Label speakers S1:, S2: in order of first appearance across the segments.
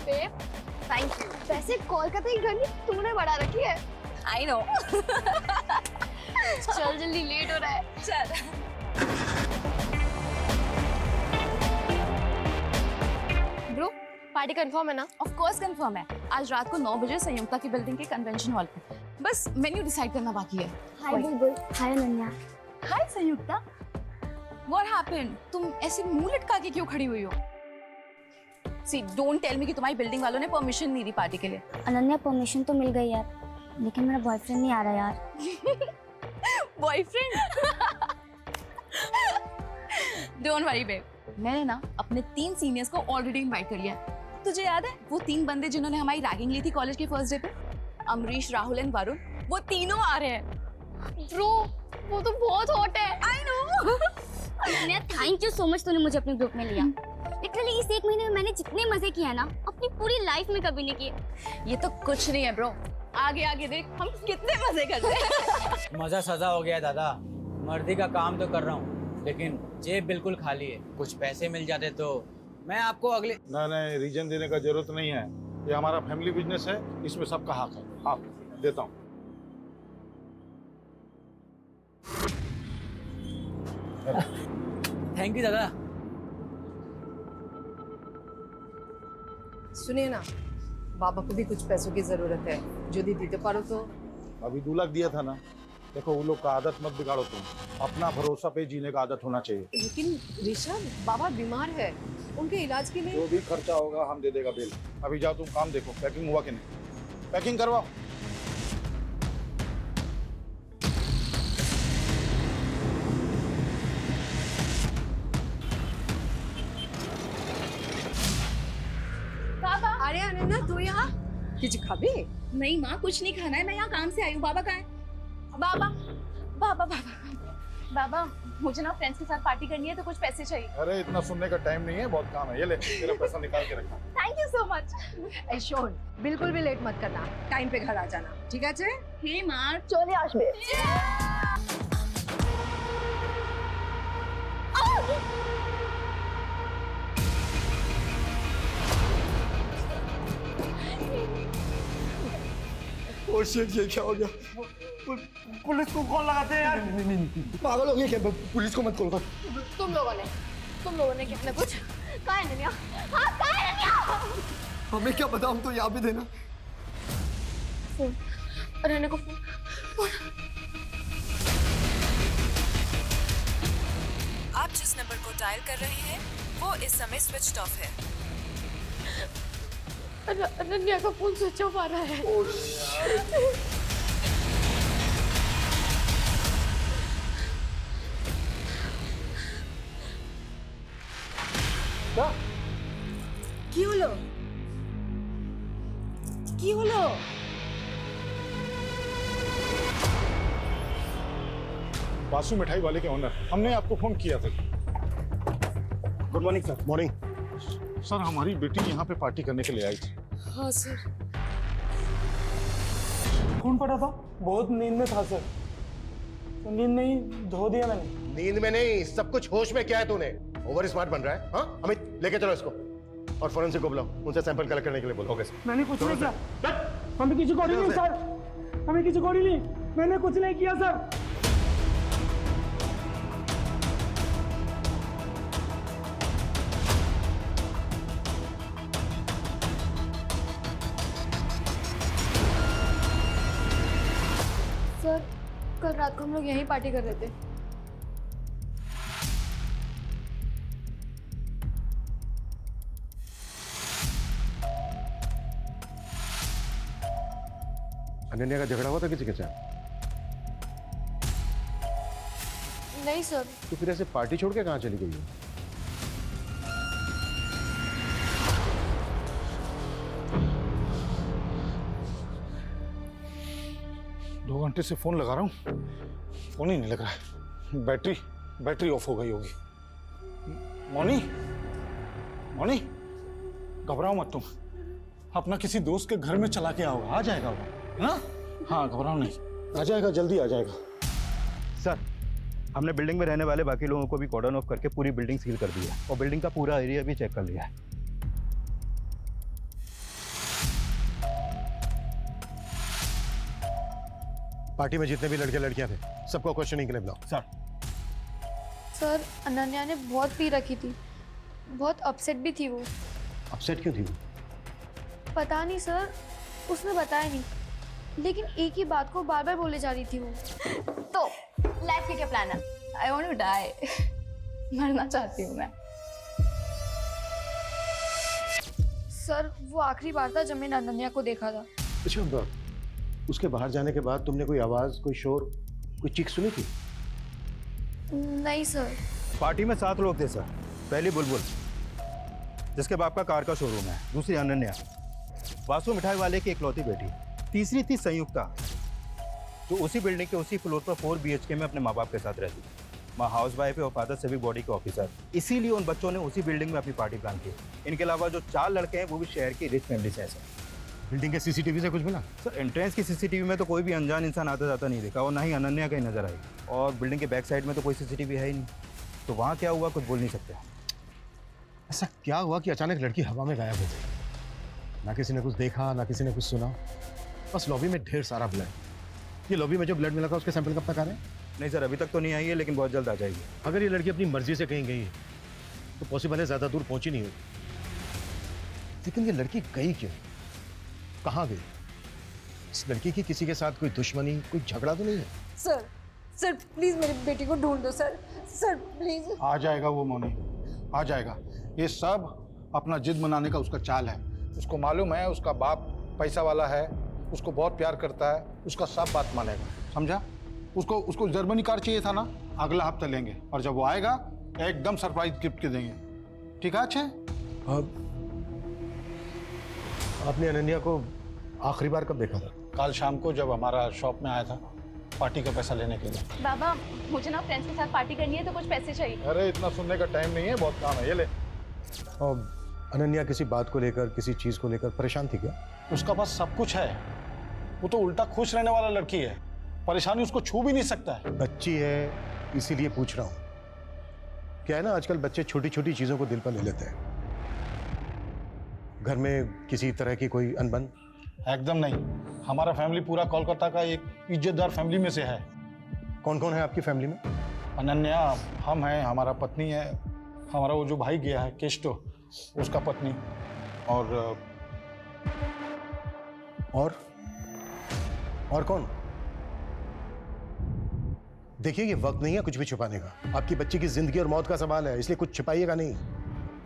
S1: Babe
S2: thank you.
S1: वैसे कोलकाता की गर्मी तूने बढ़ा रखी है।
S2: I know.
S1: चल जल्दी, लेट हो रहा है।
S2: चल।
S1: ब्रो पार्टी कंफर्म है ना?
S2: ऑफ कोर्स कंफर्म है। आज रात को 9 बजे संयुक्ता की बिल्डिंग के कन्वेंशन हॉल पे। बस मेन्यू डिसाइड करना बाकी है।
S1: हाय बुलबुल। हाय अनन्या।
S2: हाय संयुक्ता। What happened? तुम ऐसे मुंह लटका के क्यों खड़ी हुई हो? See, don't tell me कि तुम्हारी बिल्डिंग वालों ने परमिशन नहीं दी पार्टी के लिए।
S3: अनन्या परमिशन तो मिल गई यार, लेकिन मेरा बॉयफ्रेंड नहीं आ रहा यार।
S2: बॉयफ्रेंड? डोंट वरी बेब, मैंने ना अपने 3 सीनियर्स को ऑलरेडी इनवाइट कर लिया है। तुझे याद है वो 3 बंदे जिन्होंने हमारी रैगिंग ली थी कॉलेज के फर्स्ट डे पे? अमरीश, राहुल एंड वरुण, वो तीनों आ रहे हैं।
S1: ब्रो वो तो बहुत हॉट है।
S2: I know.
S3: Ananya thank you so much, तूने मुझे अपने ग्रुप में लिया। लिटरली इस 1 महीने में मैंने जितने मजे किए ना अपनी पूरी लाइफ में कभी नहीं किए।
S2: ये तो कुछ नहीं है ब्रो, आगे आगे देख हम कितने मजे करते हैं।
S4: मजा सजा हो गया है दादा। मर्दी का काम तो कर रहा हूँ, लेकिन जेब बिल्कुल खाली है। कुछ पैसे मिल जाते तो मैं आपको अगले।
S5: नहीं, रीजन देने का जरूरत नहीं है। ये हमारा फैमिली बिजनेस है, इसमें सबका हक है। हाँ देता हूँ।
S4: थैंक यू दादा।
S6: सुनिए ना, बाबा को भी कुछ पैसों की जरूरत है, जो दी दीते पारो तो।
S5: अभी 2 लाख दिया था ना। देखो वो लोग का आदत मत बिगाड़ो तुम। अपना भरोसा पे जीने का आदत होना चाहिए।
S6: लेकिन ऋषभ, बाबा बीमार है, उनके इलाज के लिए।
S5: जो भी खर्चा होगा हम दे देगा बिल। अभी जाओ तुम काम देखो, पैकिंग हुआ कि नहीं। पैकिंग करवाओ।
S2: बाबा।
S6: अरे अनन्या तू यहाँ कुछ खाबी?
S2: नहीं माँ, कुछ नहीं खाना है, मैं यहाँ काम से आई हूँ। बाबा कहाँ है? बाबा बाबा बाबा बाबा, मुझे ना फ्रेंड्स के साथ पार्टी करनी है तो कुछ पैसे चाहिए।
S5: अरे इतना सुनने का टाइम नहीं है, बहुत काम है। ये ले तेरा पैसा निकाल के रखा।
S2: Thank you so much.
S6: ऐशोन, बिल्कुल भी लेट मत करना, टाइम पे घर आ जाना, ठीक है?
S2: हे माँ,
S1: चले आशबे।
S7: ओ शिट, ये क्या हो गया? पुलिस को कॉल लगाते हैं यार। पागल हो गए क्या? पुलिस को मत कॉल कर।
S1: तुम लोगों ने कितने कुछ कहा है अनन्या? हाँ कहा है अनन्या?
S7: हमें क्या पता, हम तो यहाँ पे थे ना।
S1: फोन, अनन्या को फोन।
S8: आप जिस नंबर को डायल कर रहे हैं वो इस समय स्विच ऑफ है।
S1: अनन्या का फोन स्विच ऑफ आ रहा है।
S6: কি হলো? কি হলো?
S5: बासु मिठाई वाले के ओनर, हमने आपको फोन किया था।
S7: Good morning sir.
S5: Morning sir, हमारी बेटी यहाँ पे पार्टी करने के लिए आई थी।
S6: हाँ सर।
S7: खून पड़ा था, बहुत नींद में था सर, तो नींद में ही धो दिया मैंने।
S9: नींद में नहीं, सब कुछ होश में। क्या है तूने? ओवर स्मार्ट बन रहा है। हाँ अमित, लेके चलो इसको और फोरेंसिक को बुलाओ, उनसे सैंपल कलेक्ट करने के लिए बोलो। Okay sir.
S7: मैंने कुछ नहीं किया, हमें किसी को नहीं सर, हमें किसी को नहीं, मैंने कुछ नहीं किया सर।
S1: सर कल रात को हम लोग यहीं पार्टी कर रहे थे।
S9: अनन्या का झगड़ा हुआ था किसी के साथ?
S1: नहीं सर।
S9: तो फिर ऐसे पार्टी छोड़ के कहाँ चली गई है?
S5: 2 घंटे से फोन लगा रहा हूँ, फोन ही नहीं लग रहा है। बैटरी ऑफ हो गई होगी। मौनी, मौनी, घबराओ मत तुम। अपना किसी दोस्त के घर में चला के आओ, आ जाएगा वो, है ना? हाँ घबराओ नहीं, आ जाएगा, जल्दी आ जाएगा।
S10: सर, हमने बिल्डिंग में रहने वाले बाकी लोगों को भी कॉर्डन ऑफ करके पूरी बिल्डिंग सील कर दी है और बिल्डिंग का पूरा एरिया भी चेक कर लिया है।
S9: पार्टी में जितने भी लड़के लड़कियां थे सबको क्वेश्चनिंग के लिए बुलाओ।
S10: सर।
S1: सर अनन्या ने बहुत पी रखी थी, बहुत अपसेट भी थी वो।
S9: अपसेट क्यों थी वो?
S1: पता नहीं सर, उसने बताया नहीं, लेकिन एक ही बात को बार बार बोले जा रही थी वो।
S2: तो लाइफ का क्या प्लान है? I want to die. मरना चाहती हूँ मैं।
S1: सर वो आखिरी बार था जब मैंने अनन्या को देखा था।
S9: अच्छा, उसके बाहर जाने के बाद तुमने कोई आवाज, कोई शोर, कोई चीख सुनी थी?
S1: नहीं सर।
S10: पार्टी में 7 लोग थे सर। पहली बुलबुल, जिसके बाप का कार का शोरूम है। दूसरी अनन्या, वासु मिठाई वाले की इकलौती बेटी। तीसरी थी संयुक्ता, जो उसी बिल्डिंग के उसी फ्लोर पर 4 BHK में अपने माँ बाप के साथ रहती। माँ हाउस वाइफ है और फादर सिविक बॉडी के ऑफिसर। इसीलिए उन बच्चों ने उसी बिल्डिंग में अपनी पार्टी प्लान की। इनके अलावा जो 4 लड़के हैं वो भी शहर की रिच फैमिली से हैं सर।
S9: बिल्डिंग के CCTV से कुछ मिला?
S10: सर एंट्रेंस की CCTV में तो कोई भी अनजान इंसान आता जाता नहीं देखा, और ना ही अनन्या कहीं नजर आई। और बिल्डिंग के बैक साइड में तो कोई CCTV है ही नहीं, तो वहाँ क्या हुआ कुछ बोल नहीं सकते।
S9: ऐसा क्या हुआ कि अचानक लड़की हवा में गायब हो गई? ना किसी ने कुछ देखा, ना किसी ने कुछ सुना। बस लॉबी में ढेर सारा ब्लड। ये लॉबी में जो ब्लड मिला था उसके सैंपल कब तक आ रहे हैं?
S10: नहीं सर, अभी तक तो नहीं आई है, लेकिन बहुत जल्द आ जाएगी।
S9: अगर ये लड़की अपनी मर्जी से कहीं गई है तो पॉसिबल है ज़्यादा दूर पहुंची नहीं होगी। लेकिन ये लड़की गई क्यों, कहाँ गई? इस लड़की की किसी के साथ कोई दुश्मनी, कोई झगड़ा तो नहीं है?
S6: सर प्लीज मेरी बेटी को ढूंढ दो सर प्लीज।
S5: आ जाएगा वो मोनी, आ जाएगा। ये सब अपना जिद मनाने का उसका चाल है। उसको मालूम है उसका बाप पैसा वाला है, उसको बहुत प्यार करता है, उसका सब बात मानेगा, समझा? उसको जर्मनी कार चाहिए था ना, अगला हफ्ता लेंगे, और जब वो आएगा एकदम सरप्राइज गिफ्ट के देंगे। ठीक है? अच्छे।
S9: आपने अनन्या को आखिरी बार कब देखा था?
S5: कल शाम को जब हमारा शॉप में आया था पार्टी का पैसा लेने के लिए।
S2: बाबा मुझे ना फ्रेंड्स के साथ पार्टी करनी है, तो कुछ पैसे चाहिए।
S5: अरे इतना सुनने का टाइम नहीं है, बहुत काम है, ये ले।
S9: और अनन्या किसी बात को लेकर, किसी चीज को लेकर परेशान थी क्या?
S5: उसका पास सब कुछ है, वो तो उल्टा खुश रहने वाला लड़की है, परेशानी उसको छू भी नहीं सकता है।
S9: बच्ची है इसीलिए पूछ रहा हूँ। क्या है ना, आजकल बच्चे छोटी छोटी चीजों को दिल पर ले लेते हैं। घर में किसी तरह की कोई अनबन?
S5: एकदम नहीं, हमारा फैमिली पूरा कोलकाता का एक इज्जतदार फैमिली में से है।
S9: कौन कौन है आपकी फैमिली में?
S5: अनन्या, हम हैं, हमारा पत्नी है, हमारा वो जो भाई गया है केस्टो, उसका पत्नी, और कौन? देखिए ये वक्त नहीं है कुछ भी छुपाने का। आपकी बच्ची की जिंदगी और मौत का सवाल है, इसलिए कुछ छुपाइएगा नहीं।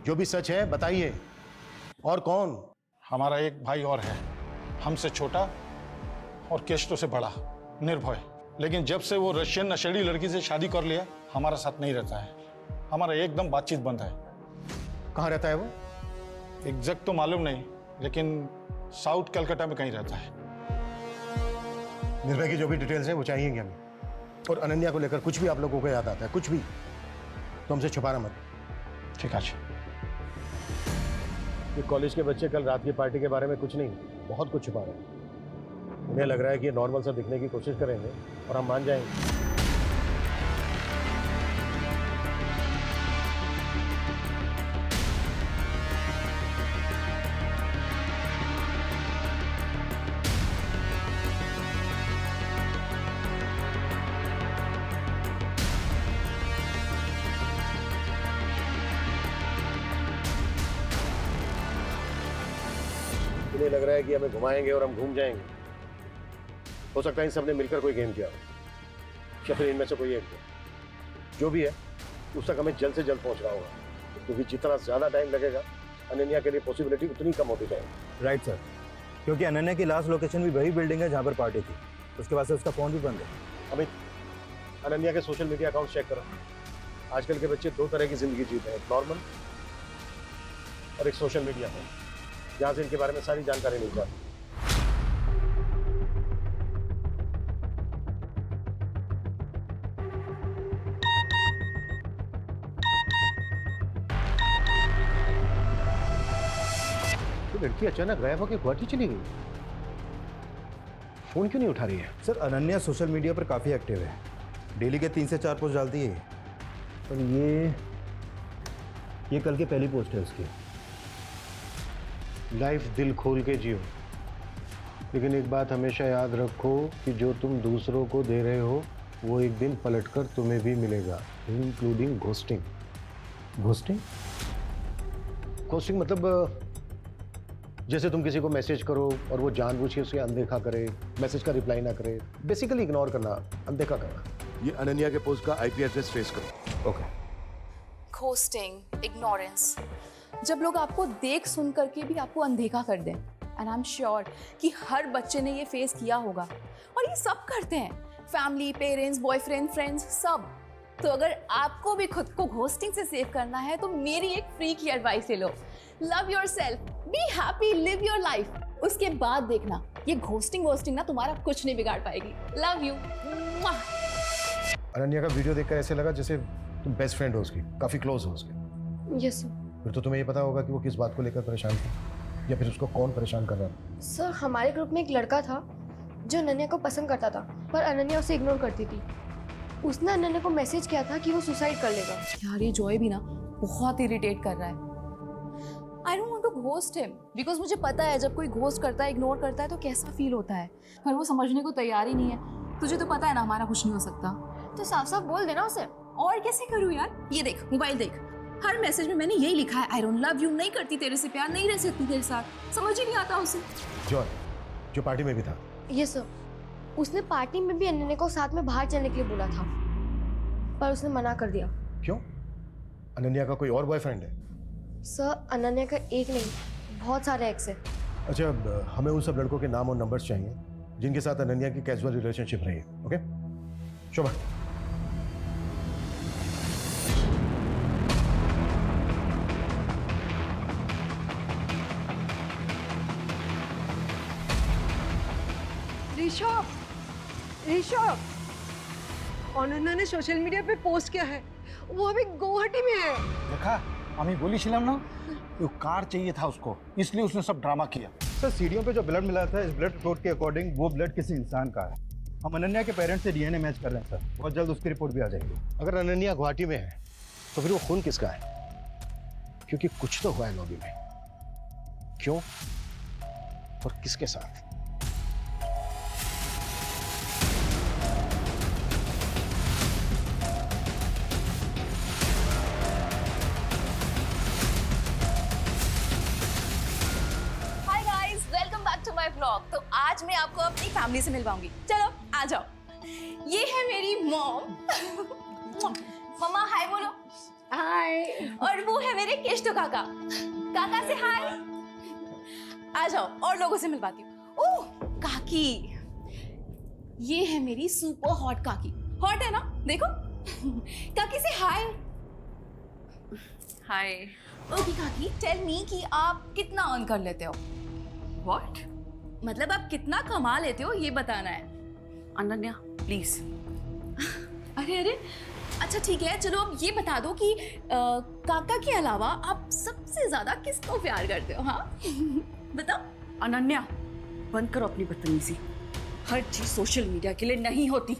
S5: जो भी सच है बताइए। और कौन? हमारा एक भाई और है, हमसे छोटा और केस्टो से बड़ा, निर्भय। लेकिन जब से वो रशियन नशेड़ी लड़की से शादी कर लिया, हमारा साथ नहीं रहता है, हमारा एकदम बातचीत बंद है।
S9: कहाँ रहता है वो?
S5: एग्जैक्ट तो मालूम नहीं, लेकिन साउथ कलकत्ता में कहीं रहता है।
S9: निर्भय की जो भी डिटेल्स हैं वो चाहिएंगे हमें। और अनन्या को लेकर कुछ भी आप लोगों को याद आता है, कुछ भी, तो हमसे छुपाना मत।
S5: ठीक है।
S9: ये कॉलेज के बच्चे कल रात की पार्टी के बारे में कुछ नहीं, बहुत कुछ छुपा रहे हैं। उन्हें लग रहा है कि ये नॉर्मल सा दिखने की कोशिश करेंगे और हम मान जाएंगे। इन्हें लग रहा है कि हमें घुमाएंगे और हम घूम जाएंगे। हो सकता है इन सबने मिलकर कोई गेम किया हो, या फिर इनमें से कोई एक हो। जो भी है उस तक हमें जल्द से जल्द पहुंचना होगा, क्योंकि जितना ज्यादा टाइम लगेगा अनन्या के लिए पॉसिबिलिटी उतनी कम होती जाएगी।
S10: राइट सर, क्योंकि अनन्या की लास्ट लोकेशन भी वही बिल्डिंग है जहाँ पर पार्टी थी। उसके बाद से उसका फ़ोन भी बंद है।
S9: अमित, अनन्या के सोशल मीडिया अकाउंट चेक करो। आजकल के बच्चे 2 तरह की जिंदगी जीते हैं, एक नॉर्मल और एक सोशल मीडिया है, जहाँ से इनके बारे में सारी जानकारी मिल जाती है। लड़की अचानक गायब होकर गुवाहाटी चली गई, फोन क्यों नहीं उठा रही है?
S10: सर अनन्या सोशल मीडिया पर काफ़ी एक्टिव है, डेली के 3 से 4 पोस्ट डालती है। और ये कल की पहली पोस्ट है उसकी।
S9: लाइफ दिल खोल के जियो, लेकिन एक बात हमेशा याद रखो कि जो तुम दूसरों को दे रहे हो वो एक दिन पलटकर तुम्हें भी मिलेगा, इंक्लूडिंग घोस्टिंग। घोस्टिंग? घोस्टिंग मतलब जैसे तुम किसी को मैसेज करो और वो जानबूझ के उसे अनदेखा करे, मैसेज का रिप्लाई ना करे, बेसिकली इग्नोर करना, अनदेखा करना। ये अनन्या के पोस्ट का आईपी एड्रेस ट्रेस करो। ओके।
S2: घोस्टिंग, इग्नोरेंस, जब लोग आपको देख सुन करके भी आपको अनदेखा कर दें, एंड आई एम श्योर कि हर बच्चे ने ये फेस किया होगा और ये सब करते हैं, फैमिली, पेरेंट्स, बॉयफ्रेंड, फ्रेंड्स, सब। तो अगर आपको भी खुद को घोस्टिंग से सेव करना है तो मेरी एक फ्री की एडवाइस ले लो। Love yourself, be happy, live your life. उसके बाद देखना ये घोस्टिंग ना तुम्हारा कुछ नहीं बिगाड़ पाएगी। Love you.
S9: अनन्या का वीडियो देखकर ऐसे लगा जैसे तुम बेस्ट फ्रेंड हो उसकी, काफी क्लोज हो उसके।
S1: Yes sir.
S9: फिर तो तुम्हें ये पता होगा कि वो किस बात को लेकर परेशान थी, या फिर उसको कौन परेशान कर रहा था।
S1: सर हमारे ग्रुप में एक लड़का था जो अनन्या को पसंद करता था, पर अनन्या उसे इग्नोर करती थी। उसने अनन्या को मैसेज किया था कि वो सुसाइड कर लेगा।
S2: यार ये जॉय भी ना बहुत इरिटेट कर रहा है। I don't want to ghost him because मुझे पता है जब कोई घोस्ट करता है, इग्नोर करता है तो कैसा फील होता है, पर वो समझने को तैयार ही नहीं है। तुझे तो पता है ना हमारा कुछ नहीं हो सकता।
S1: तो साफ साफ बोल देना उसे।
S2: और कैसे करूँ यार? ये देख, मोबाइल देख, हर मैसेज में मैंने यही लिखा है, आई डोंट लव यू, नहीं करती तेरे से प्यार, नहीं रह सकती तेरे साथ। समझ ही नहीं आता उसे।
S9: जॉय जो पार्टी में भी था।
S1: Yes sir. उसने पार्टी में भी अनन्या को साथ में बाहर चलने के लिए बोला था, पर उसने मना कर दिया।
S9: क्यों? अनन्या का कोई और बॉयफ्रेंड है?
S1: सर अनन्या का एक नहीं, बहुत सारे एक्स है।
S9: अच्छा, अब हमें उन सब लड़कों के नाम और नंबर्स चाहिए जिनके साथ अनन्या की कैजुअल रिलेशनशिप रही है। ओके शोभा।
S6: ऋषभ, ऋषभ, अनन्या ने सोशल मीडिया पे पोस्ट किया है, वो अभी गुवाहाटी में है।
S5: देखा, আমি বলেছিলাম না वो कार चाहिए था उसको, इसलिए उसने सब ड्रामा किया।
S10: सर सीढ़ियों पे जो ब्लड मिला था इस ब्लड रिपोर्ट के अकॉर्डिंग वो ब्लड किसी इंसान का है। हम अनन्या के पेरेंट्स से डीएनए मैच कर रहे हैं सर, बहुत जल्द उसकी रिपोर्ट भी आ जाएगी।
S9: अगर अनन्या गुवाहाटी में है तो फिर वो खून किसका है? क्योंकि कुछ तो हुआ है लॉबी में। क्यों और किसके साथ?
S2: व्लॉग। तो आज मैं आपको अपनी फैमिली से मिलवाऊंगी। चलो आ जाओ। ये है मेरी मॉम। मम्मा हाय बोलो।
S1: हाय।
S2: और वो है मेरे केष्टो काका। काका से हाय। आ जाओ और लोगों से मिलवाती हूँ। ओह काकी, ये है मेरी सुपर हॉट काकी। हॉट है ना, देखो। काकी से हाय।
S8: हाय।
S2: ओके काकी, टेल मी कि आप कितना अर्न कर लेते हो?
S8: व्हाट?
S2: मतलब आप कितना कमा लेते हो ये बताना है।
S8: अनन्या प्लीज।
S2: अरे अरे अच्छा ठीक है, चलो अब ये बता दो कि काका के अलावा आप सबसे ज्यादा किसको प्यार करते हो? हाँ बताओ।
S8: अनन्या बंद करो अपनी बदतमीजी, हर चीज सोशल मीडिया के लिए नहीं होती।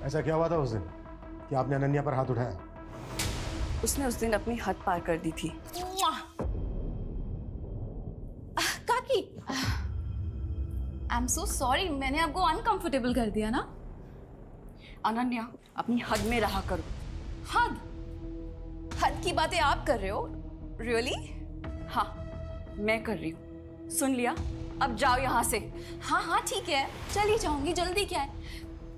S9: ऐसा क्या हुआ था उस दिन कि आपने अनन्या पर हाथ उठाया?
S8: उसने उस दिन अपनी हद पार कर दी थी।
S2: काकी आई एम सो सॉरी, मैंने आपको अनकंफर्टेबल कर दिया ना।
S8: अनन्या अपनी हद में रहा करो।
S2: हद? हद की बातें आप कर रहे हो? रियली?
S8: हाँ मैं कर रही हूँ। सुन लिया, अब जाओ यहाँ से।
S2: हाँ हाँ ठीक है, चली जाऊंगी, जल्दी क्या है।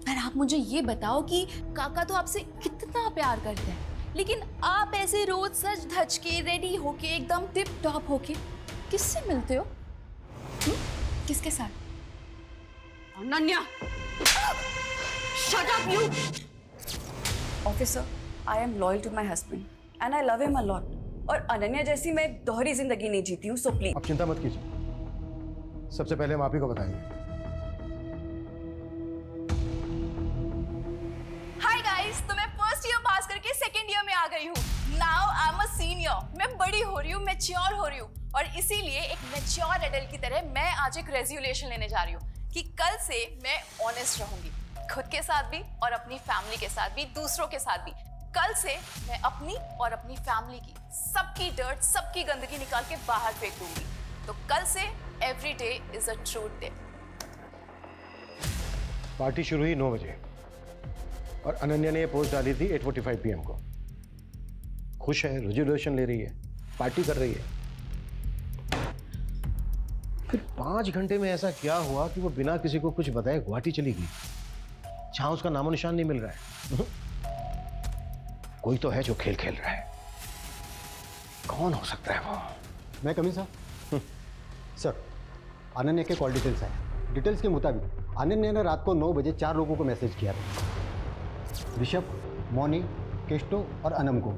S2: पर आप मुझे ये बताओ कि काका तो आपसे कितना प्यार करते हैं, लेकिन आप ऐसे रोज सज धज के रेडी होके एकदम टिप टॉप होके किससे मिलते हो? किसके साथ?
S8: Ananya shut up you. Officer, I am loyal to my husband and I love him a lot. और अनन्या जैसी मैं दोहरी जिंदगी नहीं जीती हूँ, सो प्लीज।
S9: आप चिंता मत कीजिए, सबसे पहले हम आप ही को बताएंगे।
S2: हाय गाइस, तो मैं फर्स्ट ईयर पास करके सेकंड ईयर में आ गई हूँ। Now I am a senior. मैं बड़ी हो रही हूँ, मैच्योर हो रही हूँ, और इसीलिए एक मैच्योर एडल्ट की तरह मैं आज एक रेजोल्यूशन लेने जा रही हूँ कि कल से मैं ऑनेस्ट रहूंगी, खुद के साथ भी और अपनी फैमिली के साथ भी, दूसरों के साथ भी। कल से मैं अपनी और अपनी फैमिली की सबकी डर्ट, सबकी गंदगी निकाल के बाहर फेंक दूंगी। तो कल से every day is a true day.
S9: Party शुरू हुई 9 बजे और अनन्या ने ये पोस्ट डाली थी 8:45 PM को। खुश है, रेजोल्यूशन ले रही है, पार्टी कर रही है। फिर 5 घंटे में ऐसा क्या हुआ कि वो बिना किसी को कुछ बताए गुवाहाटी चली गई, जहां उसका नामो निशान नहीं मिल रहा है। कोई तो है जो खेल खेल रहा है। कौन हो सकता है वो?
S11: मैं कमी साहब। सर, अनन्या के कॉल डिटेल्स हैं। डिटेल्स के मुताबिक अनन्या ने रात को 9 बजे 4 लोगों को मैसेज किया था। ऋषभ, मौनी, केष्टो और अनम को।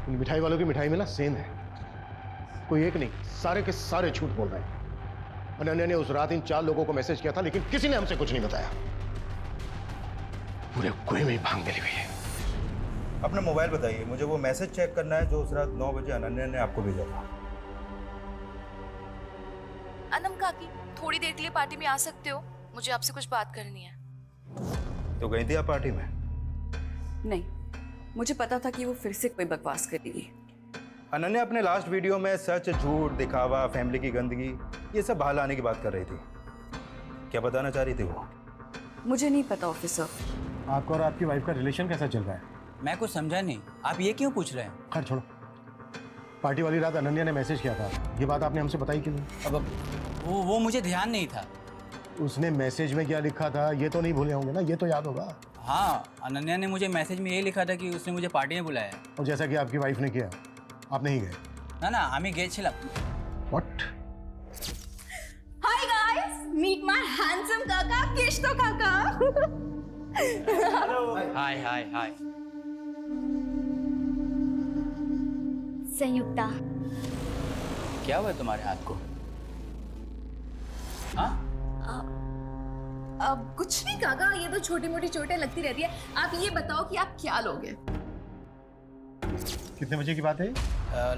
S9: इन मिठाई वालों की मिठाई में ना सेंध है। कोई एक नहीं, सारे के सारे झूठ बोल रहे हैं। अनन्या ने उस रात इन 4 लोगों को मैसेज किया था, लेकिन किसी ने हमसे कुछ नहीं बताया। पूरे कुएं में भांग मिली हुई है।
S10: अपना मोबाइल बताइए, मुझे वो मैसेज चेक करना है जो उस रात 9 बजे अनन्या ने आपको भेजा था।
S2: अनम काकी, थोड़ी देर के लिए पार्टी में आ सकते हो? मुझे आपसे कुछ बात करनी है।
S10: तो गई थी आप पार्टी में?
S8: नहीं, मुझे पता था कि वो फिर से कोई बकवास करेगी।
S10: अनन्या अपने लास्ट वीडियो में सच, झूठ, दिखावा, फैमिली की गंदगी, ये सब बाहर लाने की बात कर रही थी। क्या बताना चाह रही थी वो?
S8: मुझे नहीं पता ऑफिसर।
S9: आपका और आपकी वाइफ का रिलेशन कैसा चल रहा है?
S4: मैं कुछ समझा नहीं, आप ये क्यों पूछ रहे हैं?
S9: खैर छोड़ो। पार्टी वाली रात अनन्या ने मैसेज किया था, ये बात आपने हमसे बताई क्यों नहीं?
S4: अब वो मुझे ध्यान नहीं था।
S9: उसने मैसेज में क्या लिखा था ये तो नहीं भूले होंगे ना? ये तो याद होगा।
S4: हाँ, अनन्या ने मुझे मैसेज में ये लिखा था कि उसने मुझे पार्टी में बुलाया।
S9: और जैसा कि आपकी वाइफ ने किया, आप नहीं गए?
S4: ना, हमें गए छिला।
S9: What?
S2: Hi guys, meet my handsome काका, केष्टो काका।
S4: हाय।
S3: संयुक्ता,
S4: क्या हुआ तुम्हारे हाथ को? हाँ?
S2: अब कुछ नहीं काका, ये तो छोटी मोटी चोटें लगती रहती है। आप ये बताओ कि आप क्या लोगे?
S9: कितने बजे की बात है?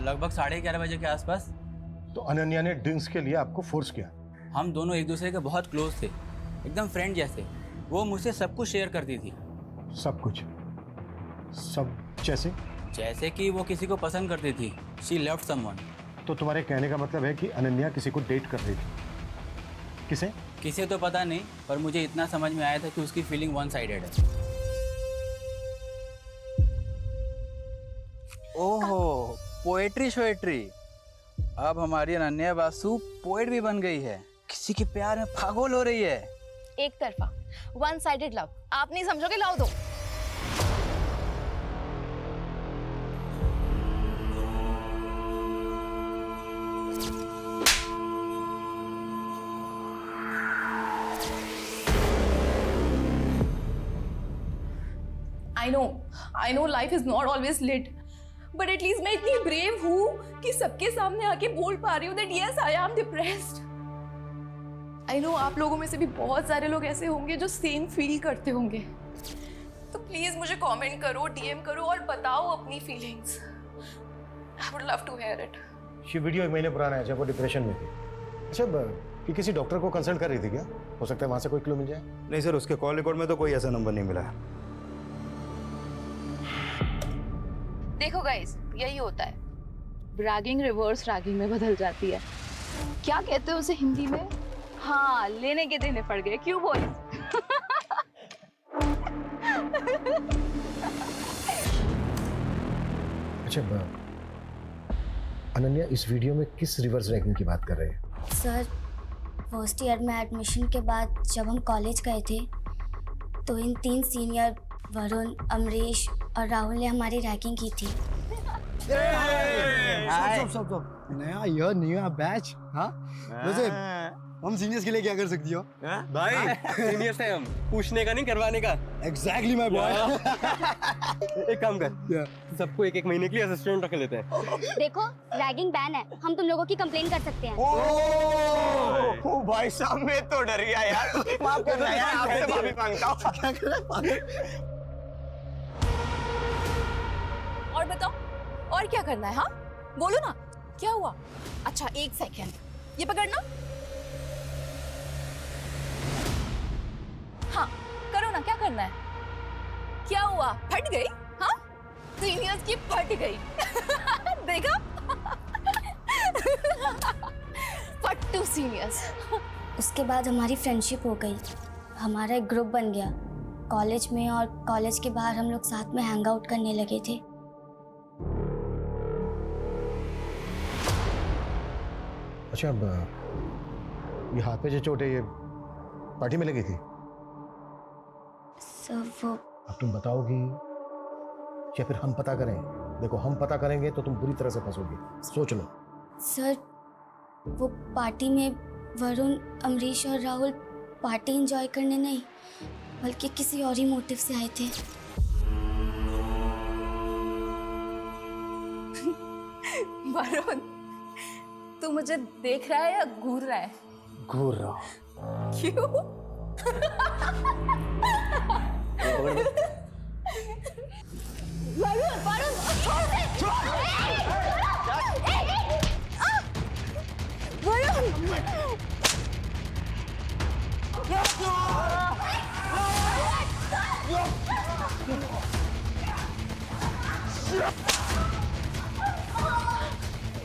S4: लगभग 11:30 बजे के आसपास।
S9: तो अनन्या ने ड्रिंक्स के लिए आपको फोर्स किया?
S4: हम दोनों एक दूसरे के बहुत क्लोज थे, एकदम फ्रेंड जैसे। वो मुझसे सब कुछ शेयर करती थी।
S9: सब कुछ? सब जैसे
S4: कि वो किसी को पसंद करती थी। She loved someone.
S9: तो तुम्हारे कहने का मतलब है कि अनन्या किसी को डेट कर रही थी? किसे
S4: तो पता नहीं, पर मुझे इतना समझ में आया था कि उसकी फीलिंग वन साइडेड है। ओहो, पोएट्री। अब हमारी अनन्या बासु पोएट भी बन गई है। किसी के प्यार में पागल हो रही है।
S2: एक तरफा, वन साइडेड लव। आप नहीं समझोगे, लाओ दो। I know life is not always lit, but at least मैं इतनी brave हूँ कि सबके सामने आके बोल पा रही हूँ that yes, I am depressed. I know आप लोगों में से भी बहुत सारे लोग ऐसे होंगे जो सेम फील करते होंगे। तो प्लीज मुझे कमेंट करो, DM करो और बताओ अपनी feelings. I would love to hear it.
S9: ये वीडियो 1 महीने पुराना है जब वो डिप्रेशन में थी। अच्छा, कि किसी डॉक्टर को कंसल्ट कर रही थी क्या? हो सकता है वहां से कोई क्लू मिल जाए।
S10: नहीं सर, उसके कॉल रिकॉर्ड में तो कोई ऐसा नंबर नहीं मिला है।
S2: देखो गाइस, यही होता है, ब्रैगिंग रिवर्स रैगिंग में बदल जाती है। क्या कहते हैं उसे हिंदी में? हाँ, लेने के देने पड़ गए। क्यों बॉयज?
S9: अच्छा, अनन्या इस वीडियो में किस रिवर्स रैगिंग की बात कर रहे हैं?
S3: सर, फर्स्ट ईयर में एडमिशन के बाद जब हम कॉलेज गए थे तो इन 3 सीनियर वरुण, अमरीश और राहुल ने हमारी रैगिंग की थी।
S11: स्टॉप। नया बैच। हाँ, वैसे हम सीनियर्स के लिए क्या कर सकती हो?
S7: भाई सीनियर से हम पूछने का नहीं, करवाने का।
S11: Exactly my boy.
S7: एक काम कर, सबको 1-1 महीने के लिए असिस्टेंट रख लेते हैं।
S3: देखो, रैगिंग बैन है, हम तुम लोगों की कंप्लेन कर सकते हैं।
S7: ओ भाई साहब, मैं तो डर गया यार। माफ करना यार, आपसे माफी मांगता हूँ।
S11: क्या कर रहा है?
S2: और बताओ, और क्या करना है? हाँ, बोलो ना, क्या हुआ? अच्छा, 1 सेकेंड, ये पकड़ना। हाँ, करो ना, क्या करना है? क्या हुआ? फट गई? हाँ, सीनियर्स की फट गई। देखा? सीनियर्स।
S3: उसके बाद हमारी फ्रेंडशिप हो गई, हमारा एक ग्रुप बन गया कॉलेज में, और कॉलेज के बाहर हम लोग साथ में हैंग आउट करने लगे थे।
S9: अच्छा, अब ये हाथ पे जो चोट है ये पार्टी में लगी थी?
S3: सर वो
S9: अब तुम बताओगी या फिर हम पता करें? देखो, हम पता करेंगे तो तुम बुरी तरह से फंसोगी, सोच लो।
S3: सर वो पार्टी में वरुण, अमरीश और राहुल पार्टी एंजॉय करने नहीं बल्कि किसी और ही मोटिव से आए थे।
S2: वरुण, तू मुझे देख रहा है या घूर रहा है?
S9: घूर रहा हूं।
S2: क्यों? वरुण, वरुण, छोड़ दे! वरुण!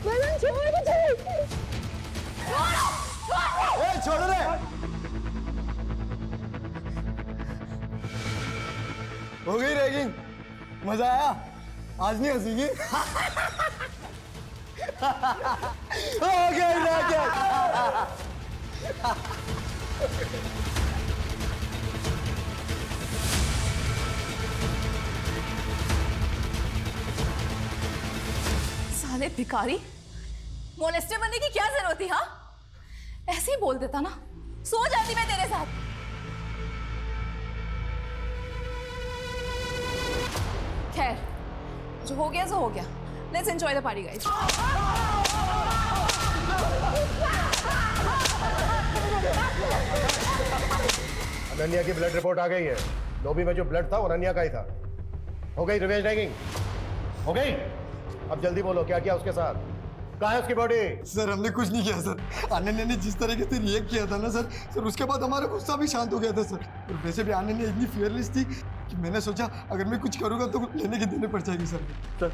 S2: वरुण, छोड़ मुझे!
S7: छोड़ रे। हो गई रैगिंग? मजा आया? आज नहीं हंसीगी? हो गई रैगिंग।
S2: साले भिखारी, मोलेस्टर बनने की क्या जरूरत थी? हाँ, ऐसे ही बोल देता ना, सो जाती मैं तेरे साथ। खैर, जो हो गया सो हो गया। Let's enjoy the party guys.
S9: Ananya की ब्लड रिपोर्ट आ गई है। लॉबी में जो ब्लड था वो अनन्या का ही था। हो गई रिवेंज रैगिंग? हो गई? अब जल्दी बोलो, क्या किया उसके साथ? कहाँ है उसकी बॉडी?
S7: सर हमने कुछ नहीं किया सर। अनन्या ने जिस तरीके से रिएक्ट किया था ना सर उसके बाद हमारा गुस्सा भी शांत हो गया था सर। और वैसे भी अनन्या इतनी फियरलेस थी कि मैंने सोचा अगर मैं कुछ करूँगा तो लेने की देने पड़ जाएगी सर।
S12: सर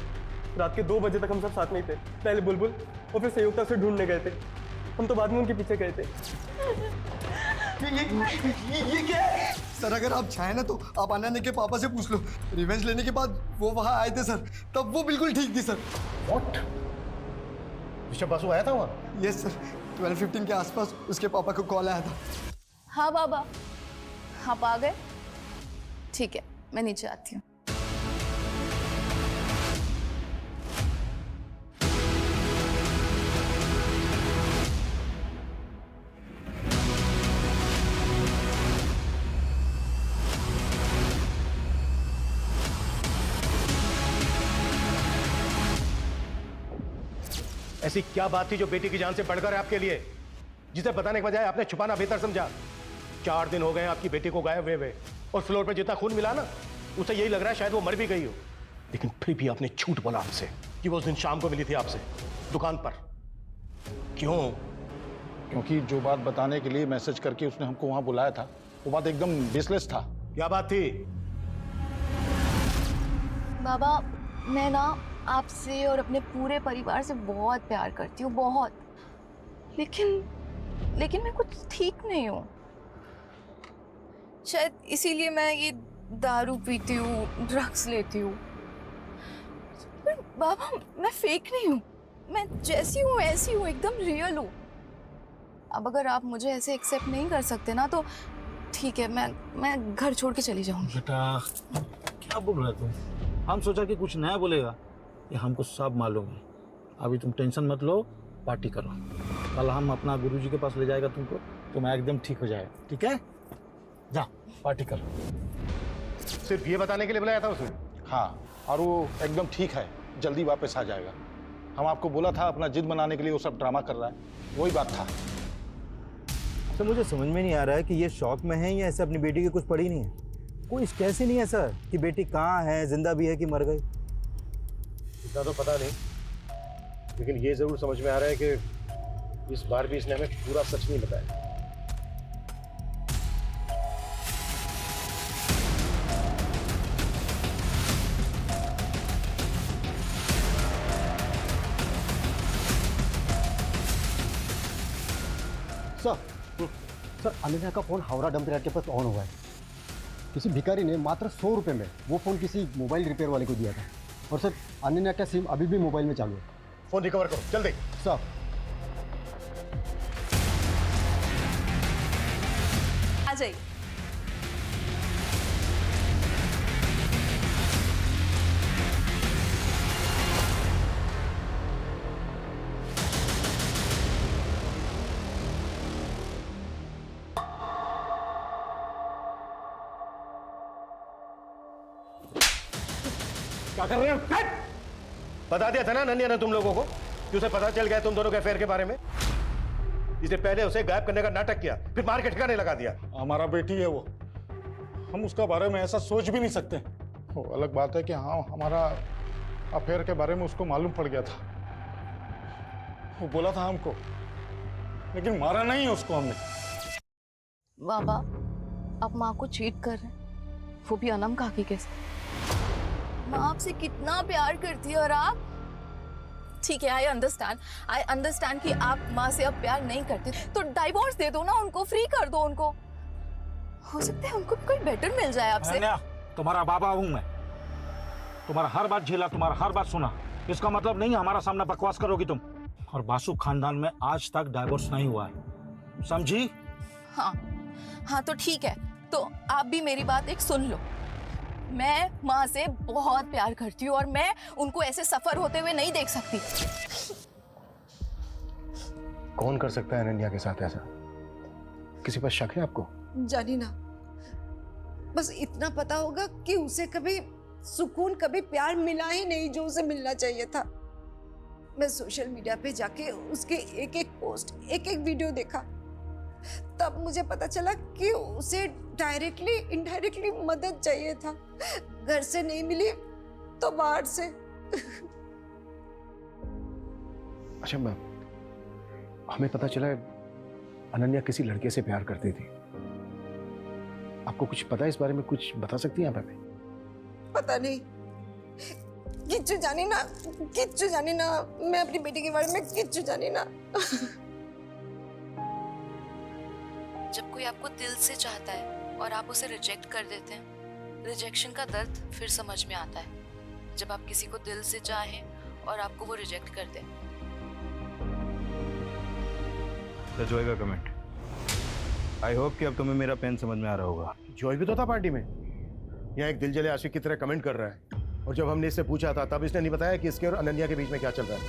S12: रात के 2 बजे तक हम सब साथ में ही थे। पहले बुलबुल और फिर संयुक्ता से ढूंढने गए थे। हम तो बाद में उनके पीछे गए थे।
S7: ये क्या है? सर अगर आप चाहें ना तो आप अनन्या के पापा से पूछ लो। रिवेंज लेने के बाद वो वहाँ आए थे सर, तब वो बिल्कुल ठीक थी सर।
S9: व्हाट? ऋषभ बासु आया था वहाँ?
S7: यस सर, 12:15 के आसपास उसके पापा को कॉल आया था।
S2: हाँ बाबा, आप आ गए? ठीक है, मैं नीचे आती हूँ।
S9: ऐसी क्या बात थी जो बेटी की जान से बढ़कर है आपके लिए, जिसे बताने के बजाय आपने छुपाना बेहतर समझा? 4 दिन हो गए आपकी बेटी को गायब हुए, और फ्लोर पे जितना खून मिला ना, उसे यही लग रहा है शायद वो मर भी गई हो। लेकिन फिर भी आपने झूठ बोला हमसे कि वो उस दिन शाम को मिली थी आपसे दुकान पर। क्यों?
S5: क्योंकि जो बात बताने के लिए मैसेज करके उसने हमको वहां बुलाया था, वो बात एकदम बेसलेस था।
S9: क्या बात थी?
S2: बाबा, मैं ना आपसे और अपने पूरे परिवार से बहुत प्यार करती हूँ, बहुत। लेकिन मैं कुछ ठीक नहीं हूँ। शायद इसीलिए मैं ये दारू पीती हूँ, ड्रग्स लेती हूँ। पर बाबा, मैं फेक नहीं हूँ। मैं जैसी हूँ ऐसी हूँ, एकदम रियल हूँ। अब अगर आप मुझे ऐसे एक्सेप्ट नहीं कर सकते ना तो ठीक है, मैं घर छोड़ के चली जाऊंगी।
S5: बेटा क्या बोल रहा है तुम? हम सोचा कि कुछ नया बोलेगा, ये हमको सब मालूम है। अभी तुम टेंशन मत लो, पार्टी करो। कल हम अपना गुरुजी के पास ले जाएगा तुमको, तुम एकदम ठीक हो जाएगा। ठीक है, जा पार्टी करो।
S9: सिर्फ ये बताने के लिए बुलाया था उसने?
S5: हाँ, और वो एकदम ठीक है, जल्दी वापस आ जाएगा। हम आपको बोला था अपना जिद बनाने के लिए वो सब ड्रामा कर रहा है, वही बात था।
S10: तो मुझे समझ में नहीं आ रहा है कि ये शौक में है या ऐसे अपनी बेटी की कुछ पड़ी नहीं है। कोई कैसे नहीं है सर कि बेटी कहाँ है, जिंदा भी है कि मर गई?
S9: इतना तो पता नहीं, लेकिन ये जरूर समझ में आ रहा है कि इस बार भी इसने हमें पूरा सच नहीं बताया।
S11: सर अनन्या का फ़ोन हावड़ा डंप यार्ड के पास ऑन हुआ है। किसी भिखारी ने मात्र 100 रुपये में वो फ़ोन किसी मोबाइल रिपेयर वाले को दिया था। और सर अनन्या का सिम अभी भी मोबाइल में चालू है।
S9: फोन रिकवर करो जल्दी।
S11: सर
S2: आ जाइए।
S9: क्या कर रहे हो? बता दिया था ना नन्या ने तुम लोगों को कि उसे पता चल गया तुम दोनों के अफेयर के बारे में। इसने पहले उसे गायब करने का नाटक किया, फिर मार के ठिकाने लगा दिया।
S5: हमारा बेटी है वो, हम उसका बारे में ऐसा सोच भी नहीं सकते। वो अलग बात है कि हाँ हमारा अफेयर के बारे में उसको मालूम पड़ गया था, वो बोला था हमको, लेकिन मारा नहीं उसको हमने।
S2: बाबा आप माँ को चीट कर रहे हैं, वो भी अनम काकी के साथ। माँ आपसे कितना प्यार करती है और आप ठीक है, आई अंडरस्टैंड कि आप माँ से अब प्यार नहीं करते, तो डाइवोर्स दे दो ना उनको, फ्री कर दो उनको। हो सकता है उनको भी कोई बेटर मिल जाए आपसे।
S5: तुम्हारा बाबा हूं मैं, तुम्हारा हर बात झेला, तुम्हारा हर बात सुना। इसका मतलब नहीं हमारा सामना बकवास करोगी तुम। और बासु खानदान में आज तक डाइवोर्स नहीं हुआ है, समझी?
S2: हाँ तो ठीक है, तो आप भी मेरी बात एक सुन लो। मैं माँ से बहुत प्यार करती हूँ और मैं उनको ऐसे सफर होते हुए नहीं देख सकती।
S9: कौन कर सकता है अनन्या के साथ ऐसा? किसी पर शक है आपको?
S6: जानी ना, बस इतना पता होगा कि उसे कभी सुकून, कभी प्यार मिला ही नहीं जो उसे मिलना चाहिए था। मैं सोशल मीडिया पे जाके उसके एक एक पोस्ट, एक एक वीडियो देखा, तब मुझे पता चला कि उसे डायरेक्टली इनडायरेक्टली मदद चाहिए था। घर से नहीं मिली तो बाहर से।
S9: अच्छा मैम, हमें पता चला अनन्या किसी लड़के से प्यार करती थी। आपको कुछ पता है इस बारे में? कुछ बता सकती हैं आप हमें?
S6: पता नहीं, किच्चू जानी ना, किच्चू जानी ना। मैं अपनी बेटी के बारे में किच्चू जानी ना।
S2: जब कोई आपको दिल से चाहता है और आप उसे रिजेक्ट कर देते हैं, रिजेक्शन का दर्द फिर समझ में आता है। जब आप किसी को दिल से चाहें और आपको वो रिजेक्ट कर दें।
S10: जॉय का कमेंट, आई होप कि अब तुम्हें मेरा पेन समझ में आ रहा होगा।
S9: जॉय भी तो था पार्टी में। यहाँ एक दिल जले आशिक की तरह कमेंट कर रहा है, और जब हमने इससे पूछा था तब इसने नहीं बताया कि इसके और अनन्या के बीच में क्या चल रहा है।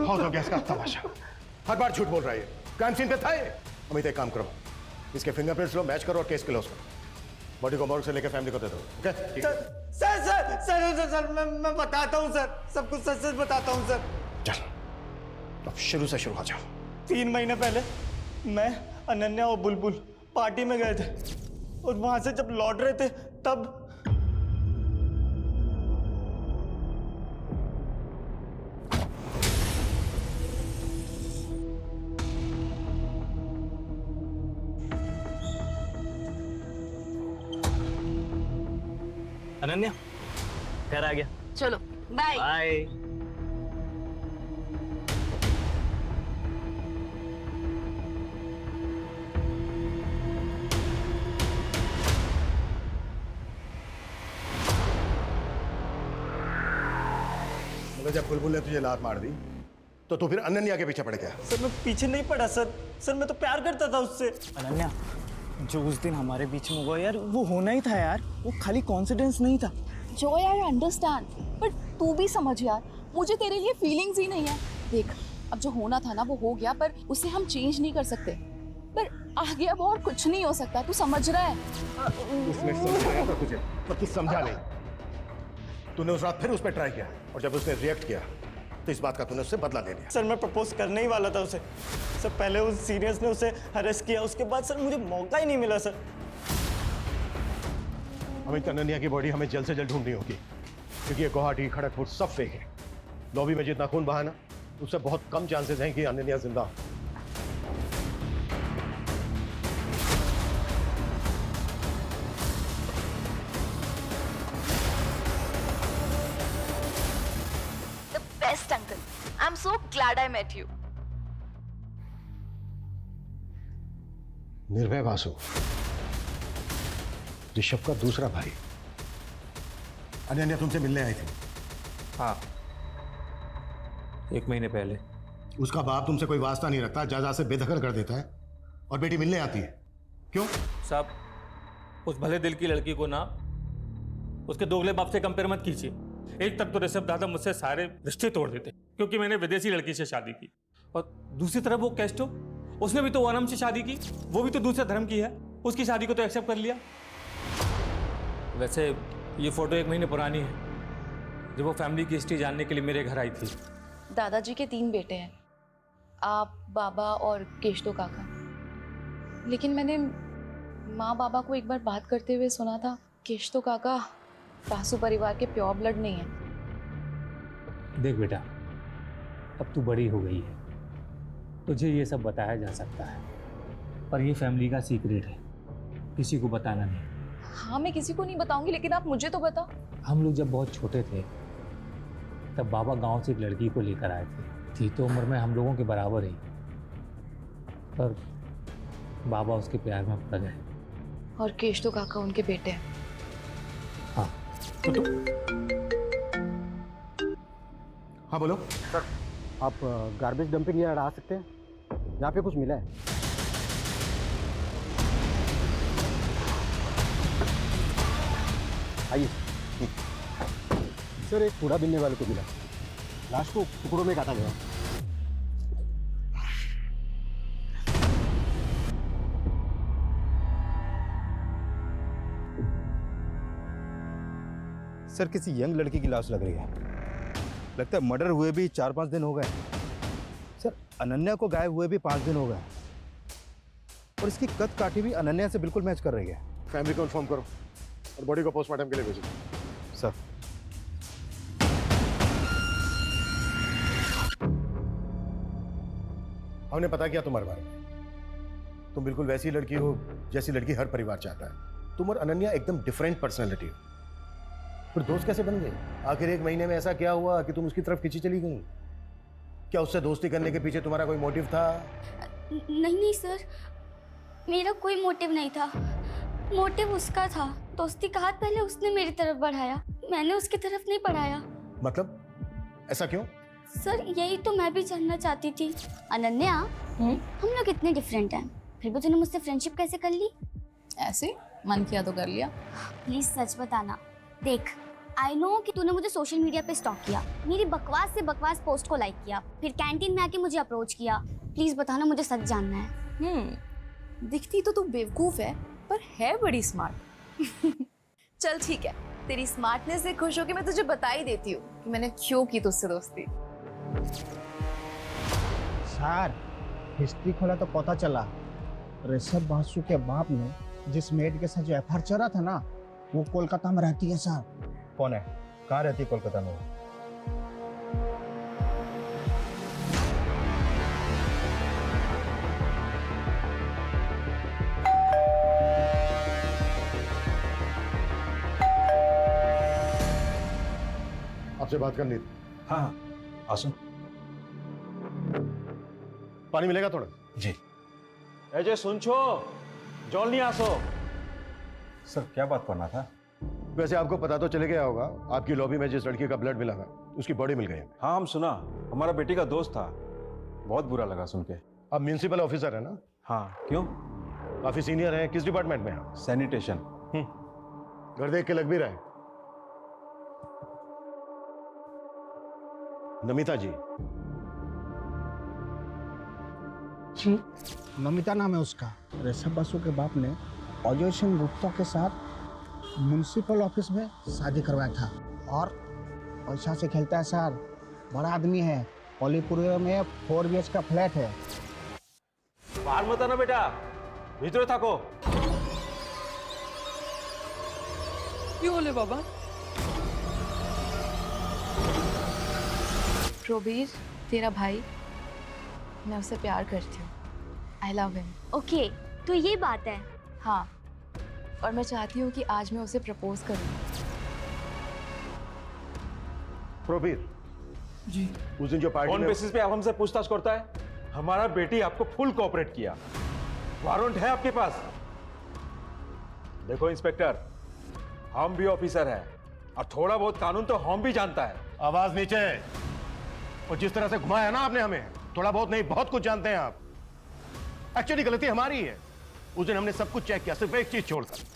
S9: हो गया इसका तमाशा, हर बार झूठ बोल रहा है। क्राइम सीन पे था ये। अमित एक काम करो, इसके फिंगरप्रिंट्स लो, मैच करो और केस क्लोज करो। बॉडी को मॉर्ग से लेकर फैमिली को दे दो। Okay?
S12: Sir sir sir sir sir मैं बताता हूँ सर, सब कुछ सच सच बताता हूँ सर।
S9: चल, अब शुरू से शुरू हो जाओ।
S12: 3 महीने पहले मैं, अनन्या और बुलबुल पार्टी में गए थे, और वहां से जब लौट रहे थे तब
S13: अनन्या घर आ गया।
S2: चलो बाय
S13: बाय।
S9: जब बुलबुल ने तुझे लात मार दी तो तू फिर अनन्या के पीछे पड़ गया।
S12: सर मैं पीछे नहीं पड़ा सर मैं तो प्यार करता था उससे।
S13: अनन्या, जो उस दिन हमारे बीच में हुआ यार, वो होना ही था यार, वो खाली कॉन्फिडेंस नहीं था।
S2: जो यार अंडरस्टैंड, बट तू भी समझ यार, मुझे तेरे लिए फीलिंग्स ही नहीं है। देख, अब जो होना था ना वो हो गया, पर उसे हम चेंज नहीं कर सकते। पर आगे अब और कुछ नहीं हो सकता, तू समझ रहा है?
S9: उसने समझाया था तुझे, पर तू समझा नहीं। तूने उस रात फिर उस पर ट्राई किया, और जब उसने रिएक्ट किया तो इस बात का तूने उससे बदला ले लिया।
S12: सर मैं प्रपोज करने ही वाला था उसे। सर पहले उस सीनियर्स ने उसे हरेस किया, उसके बाद सर मुझे मौका ही नहीं मिला सर।
S9: हमें अनन्या की बॉडी हमें जल्द से जल्द ढूंढनी होगी, क्योंकि ये गुवाहाटी, खड़गपुर सब फेक है। लॉबी में जितना खून बहा ना, उससे बहुत कम चांसेस हैं कि अनन्या जिंदा हो।
S2: Best uncle. I am so glad I met you.
S9: Nirbhay Vasu, Rishabh का दूसरा भाई। अनन्या तुमसे मिलने आई थी?
S14: हाँ, 1 महीने पहले।
S9: उसका बाप तुमसे कोई वास्ता नहीं रखता, जायदाद से बेदखल कर देता है और बेटी मिलने आती है, क्यों?
S14: साहब, उस भले दिल की लड़की को ना उसके दोगले बाप से कंपेयर मत कीजिए। एक तक तो ऋषभ दादा मुझसे सारे रिश्ते तोड़ देते क्योंकि मैंने विदेशी लड़की से शादी की, और दूसरी तरफ वो कैस्टो, उसने भी तो वनम से शादी की, वो भी तो दूसरे धर्म की है, उसकी शादी को तो एक्सेप्ट कर लिया। वैसे ये फोटो 1 महीने पुरानी है, जब वो फैमिली की हिस्ट्री जानने के लिए मेरे घर आई थी।
S2: दादाजी के 3 बेटे हैं, आप, बाबा और केशतो काका। लेकिन मैंने माँ बाबा को एक बार बात करते हुए सुना था, केशतो काका वासु परिवार के प्योर ब्लड नहीं है।
S14: देख बेटा, अब तू बड़ी हो गई है, तुझे ये सब बताया जा सकता है, पर ये फैमिली का सीक्रेट है, किसी को बताना नहीं।
S2: हाँ, मैं किसी को नहीं बताऊंगी, लेकिन आप मुझे तो बताओ।
S14: हम लोग जब बहुत छोटे थे तब बाबा गांव से एक लड़की को लेकर आए थे, थी तो उम्र में हम लोगों के बराबर ही, पर बाबा उसके प्यार में पड़ गए।
S2: और केशतो काका उनके बेटे हैं।
S14: हाँ
S9: हाँ बोलो
S11: सर। आप गार्बेज डंपिंग यार्ड आ सकते हैं? यहाँ पे कुछ मिला है। आइए। सर, एक कूड़ा बिनने वाले को मिला, लाश को टुकड़ों में काटा गया।
S10: सर, किसी यंग लड़की की लाश लग रही है। लगता है मर्डर हुए भी 4-5 दिन हो गए। सर, अनन्या को गायब हुए भी 5 दिन हो गए, और इसकी कद काठी भी अनन्या से बिल्कुल मैच कर रही है।
S9: फैमिली को इन्फॉर्म करो और बॉडी को पोस्टमार्टम के लिए भेजो।
S10: सर।
S9: हमने पता किया तुम्हारे बारे में, तुम बिल्कुल वैसी लड़की हो जैसी लड़की हर परिवार चाहता है। तुम और अनन्या एकदम डिफरेंट पर्सनैलिटी हो। फिर दोस्त कैसे बन गए? आखिर 1 महीने में ऐसा क्या हुआ कि तुम उसकी तरफ खींची चली गई? क्या उससे दोस्ती करने के पीछे तुम्हारा कोई मोटिव था?
S3: नहीं सर, मेरा कोई मोटिव नहीं था। मोटिव उसका था। दोस्ती का हाथ पहले उसने मेरी तरफ बढ़ाया, मैंने उसकी तरफ नहीं बढ़ाया।
S9: मतलब ऐसा क्यों?
S3: सर, यही तो मैं भी जानना चाहती थी। अनन्या, हम लोग इतने डिफरेंट हैं, फिर भी तूने मुझसे फ्रेंडशिप कैसे कर ली?
S2: ऐसे मन किया तो कर लिया।
S3: प्लीज सच बताना। देख, आई नो कि तूने मुझे सोशल मीडिया पे स्टॉक किया, मेरी बकवास से बकवास पोस्ट को लाइक किया, फिर कैंटीन में आके मुझे अप्रोच किया। प्लीज बताना, मुझे सच जानना है।
S2: दिखती तो तू बेवकूफ है, पर है बड़ी स्मार्ट। चल ठीक है, तेरी स्मार्टनेस से खुश होकर मैं तुझे बता ही देती हूँ कि मैंने क्यों की तुझसे दोस्ती।
S13: सर, हिस्ट्री खोला तो पता चला ऋषभ बासु के बाप ने जिस मेड के साथ जो एफआईआर चला था ना, वो कोलकाता में रहती है सर।
S10: कौन है? कहाँ रहती है कोलकाता में?
S9: आपसे बात करनी थी।
S10: हाँ, आसो।
S9: पानी मिलेगा थोड़ा?
S10: जी।
S14: अजय सुन छो, जॉल नहीं आसो।
S10: सर, क्या बात करना था?
S9: वैसे आपको पता तो चले गया होगा, आपकी लॉबी में जिस लड़की का ब्लड मिला था उसकी बॉडी मिल गई।
S14: हाँ, हम सुना, हमारा बेटी का दोस्त था, बहुत बुरा लगा सुन के।
S9: आप म्युनिसिपल ऑफिसर है ना?
S14: हाँ, क्यों?
S9: काफी सीनियर है, किस डिपार्टमेंट में है?
S14: सैनिटेशन।
S9: घर देख के लग भी रहा है। नमिता जी।
S13: नमिता नाम है उसका। ऋषभ बासु के बाप ने अजय सिंह गुप्ता के साथ म्युनिसिपल ऑफिस में शादी करवाया था, और पैसा से खेलता है सर। बड़ा आदमी है, पॉलीपुर में 4 BH का फ्लैट है।
S14: बाहर मत आना बेटा, भीतर थाको।
S2: क्यों बोले बाबा? प्रोबीर, तेरा भाई, मैं उससे प्यार करती हूँ। आई लव हिम।
S3: ओके, तो ये बात है।
S2: हाँ, और मैं चाहती हूँ कि आज मैं उसे प्रपोज करूँ।
S9: प्रोबीर,
S12: जी।
S9: उस दिन जो पार्टी
S15: ऑन
S9: में
S15: बेसिस पे आप हमसे पूछताछ करता है? हमारा बेटी आपको फुल कोऑपरेट किया, वारंट है आपके पास। देखो इंस्पेक्टर, हम भी ऑफिसर हैं और थोड़ा बहुत कानून तो हम भी जानता है।
S9: आवाज नीचे। और जिस तरह से घुमाया ना आपने हमें, थोड़ा बहुत नहीं बहुत कुछ जानते हैं आप। एक्चुअली गलती हमारी है। उस दिन हमने सब कुछ चेक किया, सिर्फ एक चीज छोड़कर।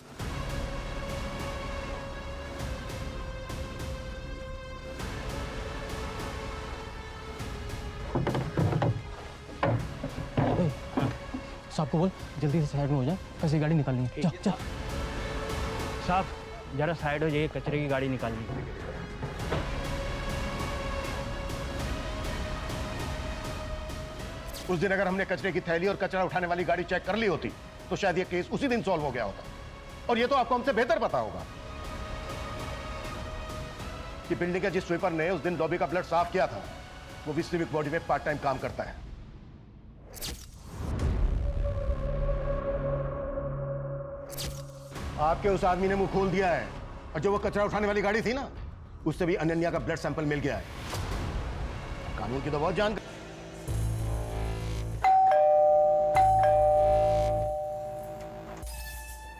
S12: साहब को बोल जल्दी से साइड में हो जाए, कैसी गाड़ी निकालनी है। चल चल।
S16: साहब जरा साइड हो जाइए, कचरे की गाड़ी निकालनी है।
S9: उस दिन अगर हमने कचरे की थैली और कचरा उठाने वाली गाड़ी चेक कर ली होती तो शायद ये केस उसी दिन सॉल्व हो गया होता। और ये तो आपको हमसे बेहतर पता होगा कि बिल्डिंग के जिस स्वीपर ने उस दिन लॉबी का ब्लड साफ किया था वो भी सिविक बॉडी में पार्ट टाइम काम करता है। आपके उस आदमी ने मुंह खोल दिया है और जो वो कचरा उठाने वाली गाड़ी थी ना, उससे भी अनन्या का ब्लड सैंपल मिल गया है। कानून की तो बहुत जान।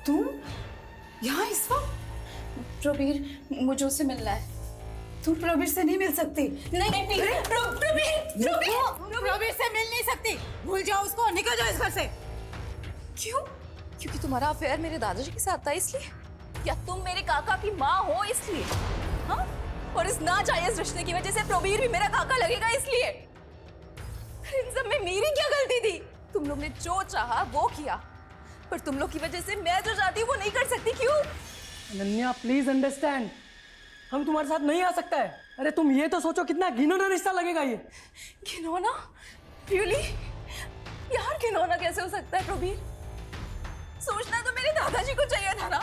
S2: तुम यहाँ इस वक्त? प्रबीर, मुझे उससे मिलना है।
S8: तुम प्रबीर से नहीं मिल सकती।
S2: नहीं प्रबीर से मिल नहीं सकती। भूल जाओ उसको, निकल जाओ इस घर से। क्यों? क्योंकि तुम्हारा अफेयर मेरे दादाजी के साथ था इसलिए? या तुम मेरे काका की माँ हो इसलिए? हाँ? और इस नाजायज रिश्ते की वजह से प्रबीर भी मेरा काका लगेगा इसलिए? इन सब में मेरी क्या गलती थी? तुम लोग ने जो चाहा वो किया, पर तुम लोग की वजह से मैं जो चाहती हूँ वो नहीं कर सकती। क्यों?
S12: अनन्या प्लीज अंडरस्टैंड, हम तुम्हारे साथ नहीं आ सकता है। अरे तुम ये तो सोचो कितना घिनौना रिश्ता लगेगा ये।
S2: घिनौना? रियली? यार घिनौना कैसे हो सकता है प्रबीर? सोचना तो मेरे दादाजी को चाहिए था ना,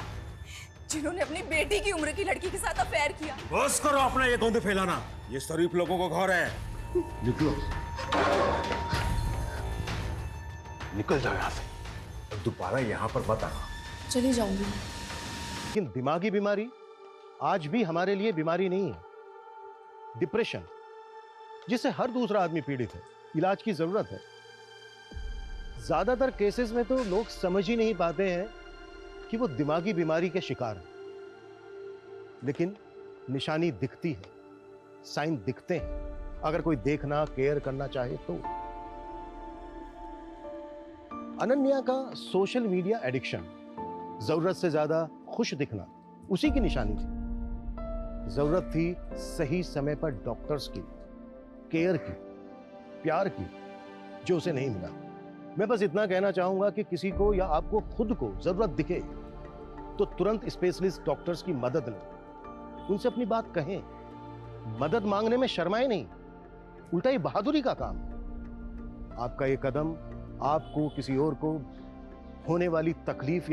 S2: जिन्होंने अपनी बेटी की उम्र की लड़की के साथ अफेयर किया।
S9: बस करो अपना ये गंद फैलाना, ये शरीफ लोगों को घर है। निकलो, निकल जाओ यहाँ से, दोबारा यहाँ पर मत आना।
S2: चली जाऊंगी।
S9: लेकिन दिमागी बीमारी आज भी हमारे लिए बीमारी नहीं है। डिप्रेशन, जिससे हर दूसरा आदमी पीड़ित है, इलाज की जरूरत है। ज्यादातर केसेस में तो लोग समझ ही नहीं पाते हैं कि वो दिमागी बीमारी के शिकार हैं। लेकिन निशानी दिखती है, साइन दिखते हैं, अगर कोई देखना केयर करना चाहे तो। अनन्या का सोशल मीडिया एडिक्शन, जरूरत से ज्यादा खुश दिखना, उसी की निशानी थी। जरूरत थी सही समय पर डॉक्टर्स की, केयर की, प्यार की, जो उसे नहीं मिला। मैं बस इतना कहना चाहूंगा कि किसी को या आपको खुद को जरूरत दिखे तो तुरंत स्पेशलिस्ट डॉक्टर्स की मदद लें, उनसे अपनी बात कहें। मदद मांगने में शर्माएं नहीं, उल्टा ये बहादुरी का काम। आपका ये कदम आपको किसी और को होने वाली तकलीफ या